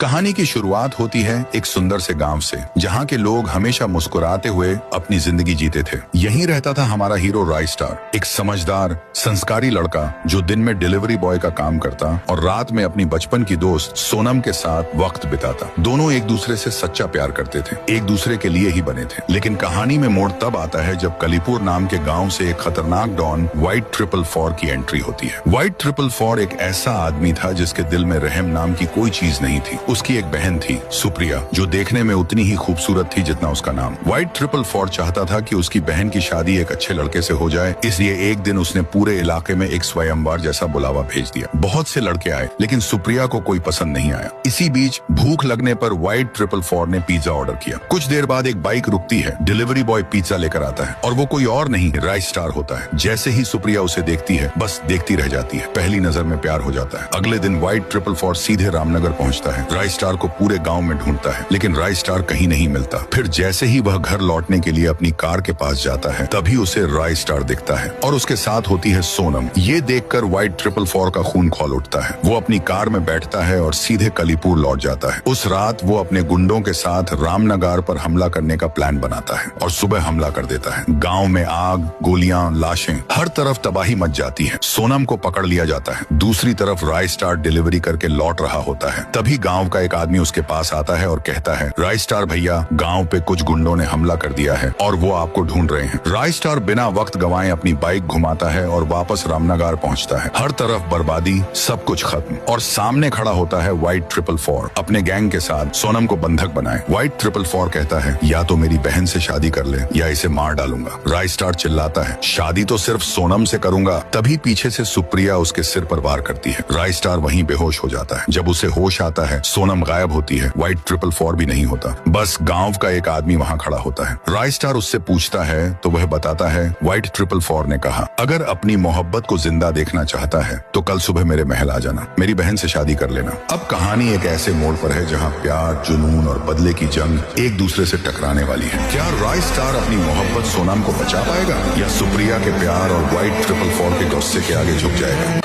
कहानी की शुरुआत होती है एक सुंदर से गांव से, जहां के लोग हमेशा मुस्कुराते हुए अपनी जिंदगी जीते थे। यहीं रहता था हमारा हीरो राय स्टार, एक समझदार संस्कारी लड़का जो दिन में डिलीवरी बॉय का काम करता और रात में अपनी बचपन की दोस्त सोनम के साथ वक्त बिताता। दोनों एक दूसरे से सच्चा प्यार करते थे, एक दूसरे के लिए ही बने थे। लेकिन कहानी में मोड़ तब आता है जब कलीपुर नाम के गाँव से एक खतरनाक डॉन व्हाइट 444 की एंट्री होती है। व्हाइट 444 एक ऐसा आदमी था जिसके दिल में रहम नाम की कोई चीज नहीं थी। उसकी एक बहन थी सुप्रिया, जो देखने में उतनी ही खूबसूरत थी जितना उसका नाम। व्हाइट 444 चाहता था कि उसकी बहन की शादी एक अच्छे लड़के से हो जाए, इसलिए एक दिन उसने पूरे इलाके में एक स्वयंवर जैसा बुलावा भेज दिया। बहुत से लड़के आए, लेकिन सुप्रिया को कोई पसंद नहीं आया। इसी बीच भूख लगने पर व्हाइट 444 ने पिज्जा ऑर्डर किया। कुछ देर बाद एक बाइक रुकती है, डिलीवरी बॉय पिज्जा लेकर आता है और वो कोई और नहीं राय स्टार होता है। जैसे ही सुप्रिया उसे देखती है, बस देखती रह जाती है। पहली नजर में प्यार हो जाता है। अगले दिन व्हाइट 444 सीधे रामनगर पहुंचता है। राय स्टार को पूरे गांव में ढूंढता है, लेकिन राय स्टार कहीं नहीं मिलता। फिर जैसे ही वह घर लौटने के लिए अपनी कार के पास जाता है, तभी उसे राय स्टार दिखता है और उसके साथ होती है सोनम। ये देखकर व्हाइट 444 का खून खौल उठता है। वो अपनी कार में बैठता है और सीधे कलीपुर लौट जाता है। उस रात वो अपने गुंडों के साथ रामनगर पर हमला करने का प्लान बनाता है और सुबह हमला कर देता है। गाँव में आग, गोलियां, लाशें, हर तरफ तबाही मच जाती है। सोनम को पकड़ लिया जाता है। दूसरी तरफ राय स्टार डिलीवरी करके लौट रहा होता है। तभी गाँव का एक आदमी उसके पास आता है और कहता है, राय स्टार भैया, गांव पे कुछ गुंडों ने हमला कर दिया है और वो आपको ढूंढ रहे हैं। राय स्टार बिना वक्त गंवाए अपनी बाइक घुमाता है और वापस रामनगर पहुंचता है। हर तरफ बर्बादी, सब कुछ खत्म, और सामने खड़ा होता है व्हाइट 444 अपने गैंग के साथ सोनम को बंधक बनाए। व्हाइट 444 कहता है, या तो मेरी बहन से शादी कर ले या इसे मार डालूंगा। राय स्टार चिल्लाता है, शादी तो सिर्फ सोनम से करूंगा। तभी पीछे से सुप्रिया उसके सिर पर वार करती है। राय स्टार वहीं बेहोश हो जाता है। जब उसे होश आता है, सोनम गायब होती है। व्हाइट 444 भी नहीं होता, बस गांव का एक आदमी वहां खड़ा होता है। राय स्टार उससे पूछता है तो वह बताता है, व्हाइट 444 ने कहा, अगर अपनी मोहब्बत को जिंदा देखना चाहता है तो कल सुबह मेरे महल आ जाना, मेरी बहन से शादी कर लेना। अब कहानी एक ऐसे मोड़ पर है जहां प्यार, जुनून और बदले की जंग एक दूसरे से टकराने वाली है। क्या राय स्टार अपनी मोहब्बत सोनम को बचा पाएगा या सुप्रिया के प्यार और व्हाइट 444 के गुस्से के आगे झुक जाएगा?